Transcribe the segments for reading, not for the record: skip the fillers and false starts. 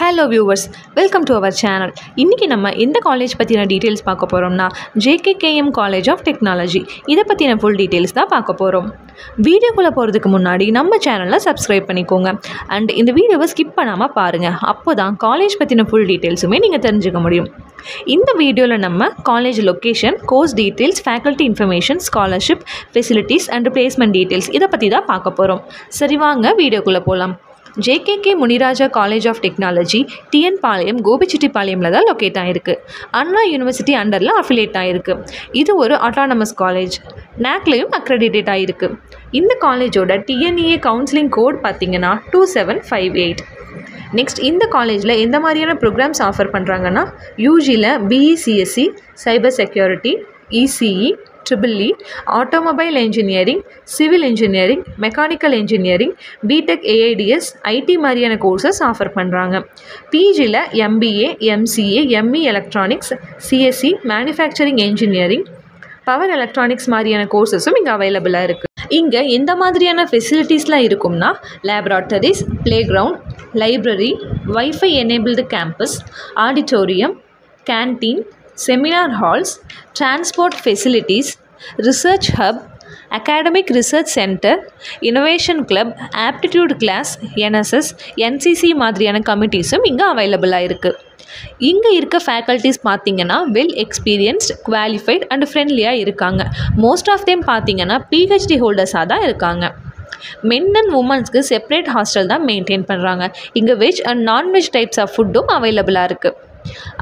Hello viewers, welcome to our channel. இன்னைக்கு நம்ம இந்த காலேஜ் பத்தின டீடைல்ஸ் பார்க்க போறோம்னா JKKM College of Technology. இத பத்தின full details தான் பார்க்க போறோம். வீடியோக்குள்ள போறதுக்கு முன்னாடி நம்ம சேனலை subscribe பண்ணிக்கோங்க and இந்த வீடியோவை skip பண்ணாம பாருங்க. அப்போதான் காலேஜ் பத்தின full detailsமே நீங்க தெரிஞ்சுக்க முடியும். இந்த வீடியோல நம்ம college location, course details, faculty information, scholarship, facilities and placement details இத பத்தி தான் பார்க்க போறோம். சரி வாங்க வீடியோக்குள்ள போலாம். JKK Muniraja college of technology TN Palayam கோபிச்செட்டிப்பாளையம்ல தான் லொக்கேட் ஆயிருக்கு. அண்ணா யூனிவர்சிட்டி அண்டரில் அஃபிலியேட் ஆயிருக்கு. இது ஒரு ஆட்டானமஸ் காலேஜ், NACலையும் அக்ரெடிட்டேட் ஆயிருக்கு. இந்த காலேஜோட TNEA கவுன்சிலிங் கோட் பார்த்தீங்கன்னா 2758. நெக்ஸ்ட் இந்த காலேஜில் எந்த மாதிரியான ப்ரோக்ராம்ஸ் ஆஃபர் பண்ணுறாங்கன்னா யூஜியில் BECSC, cyber security, ECE, EEE, automobile engineering, civil engineering, mechanical engineering, BTech, AIDS, IT மாதிரியான கோர்சஸ் ஆஃபர் பண்ணுறாங்க. பிஜியில் MBA, MCA, ME electronics, CSE, manufacturing engineering, power electronics மாதிரியான கோர்சஸும் இங்கே அவைலபிளாக இருக்குது. இங்கே எந்த மாதிரியான ஃபெசிலிட்டிஸ்லாம் இருக்கும்னா laboratories, playground, library, wifi enabled campus, auditorium, canteen, seminar halls, transport facilities, research hub, academic research centre, innovation club, aptitude class, NSS, NCC மாதிரியான கமிட்டிஸும் இங்கே அவைலபிளாக இருக்குது. இங்கே இருக்க ஃபேக்கல்ட்டிஸ் பார்த்தீங்கன்னா வெல் எக்ஸ்பீரியன்ஸ்ட், குவாலிஃபைட் அண்ட் ஃப்ரெண்ட்லியாக இருக்காங்க. மோஸ்ட் ஆஃப் தேம் பார்த்தீங்கன்னா PhD ஹோல்டர்ஸாக தான் இருக்காங்க. மென் அண்ட் உமன்ஸ்க்கு செப்பரேட் ஹாஸ்டல் தான் மெயின்டைன் பண்ணுறாங்க. இங்கே veg and nonveg types of ஃபுட்டும் அவைலபிளாக இருக்குது.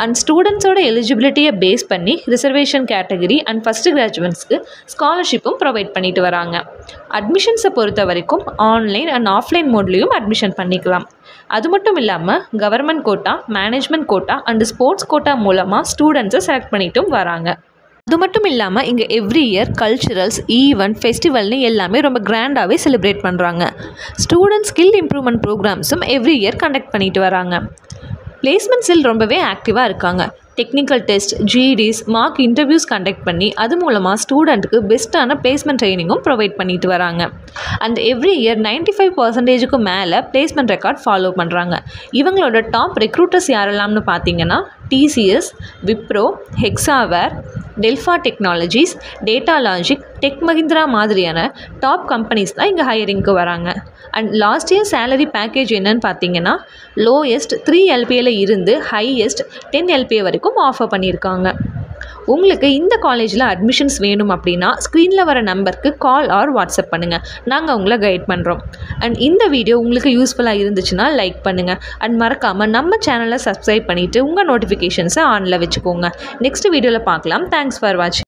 அண்ட் ஸ்டூடெண்ட்ஸோட எலிஜிபிலிட்டியை பேஸ் பண்ணி ரிசர்வேஷன் கேட்டகரி அண்ட் ஃபஸ்ட்டு கிராஜுவேட்ஸ்க்கு ஸ்காலர்ஷிப்பும் ப்ரொவைட் பண்ணிட்டு வராங்க. அட்மிஷன்ஸை பொறுத்த வரைக்கும் ஆன்லைன் அண்ட் ஆஃப்லைன் மோட்லேயும் அட்மிஷன் பண்ணிக்கலாம். அது மட்டும் இல்லாமல் government quota, management quota and sports quota மூலமாக ஸ்டூடெண்ட்ஸை செலக்ட் பண்ணிட்டும் வராங்க. அது மட்டும் இல்லாமல் இங்கே எவ்ரி இயர் கல்ச்சுரல்ஸ், ஈவெண்ட், ஃபெஸ்டிவல்னு எல்லாமே ரொம்ப கிராண்டாகவே செலிப்ரேட் பண்ணுறாங்க. ஸ்டூடெண்ட் ஸ்கில் இம்ப்ரூவ்மெண்ட் ப்ரோக்ராம்ஸும் எவ்ரி இயர் கண்டக்ட் பண்ணிட்டு வராங்க. பிளேஸ்மெண்ட்ஸில் ரொம்பவே ஆக்டிவாக இருக்காங்க. Technical test, GEDs, mock interviews conduct பண்ணி அது மூலமாக ஸ்டூடெண்ட்டுக்கு பெஸ்ட்டான பிளேஸ்மெண்ட் ட்ரைனிங்கும் ப்ரொவைட் பண்ணிட்டு வராங்க. அண்ட் எவ்ரி இயர் 95%க்கு மேலே பிளேஸ்மெண்ட் ரெக்கார்ட் ஃபாலோ பண்ணுறாங்க. இவங்களோட டாப் ரெக்ரூட்டர்ஸ் யாரெல்லாம்னு பார்த்தீங்கன்னா TCS, விப்ரோ, ஹெக்ஸாவேர், டெல்ஃபா technologies, data logic, tech Mahindra மாதிரியான டாப் கம்பெனிஸ் தான் இங்கே ஹையரிங்க்கு வராங்க. And last year salary package என்னன்னு பார்த்தீங்கன்னா லோயஸ்ட் 3 LPA இருந்து ஹையஸ்ட் 10 LPA வரைக்கும் ஆஃபர் பண்ணியிருக்காங்க. உங்களுக்கு இந்த காலேஜில் அட்மிஷன்ஸ் வேணும் அப்படின்னா ஸ்க்ரீனில் வர நம்பருக்கு கால் ஆர் வாட்ஸ்அப் பண்ணுங்கள். நாங்கள் உங்களை கைட் பண்ணுறோம். அண்ட் இந்த வீடியோ உங்களுக்கு யூஸ்ஃபுல்லாக இருந்துச்சுன்னா லைக் பண்ணுங்கள். அண்ட் மறக்காமல் நம்ம சேனலை சப்ஸ்கிரைப் பண்ணிவிட்டு உங்கள் நோட்டிஃபிகேஷன்ஸை ஆனில் வச்சுக்கோங்க. நெக்ஸ்ட் வீடியோவில் பார்க்கலாம். தேங்க்ஸ் ஃபார் வாட்சிங்.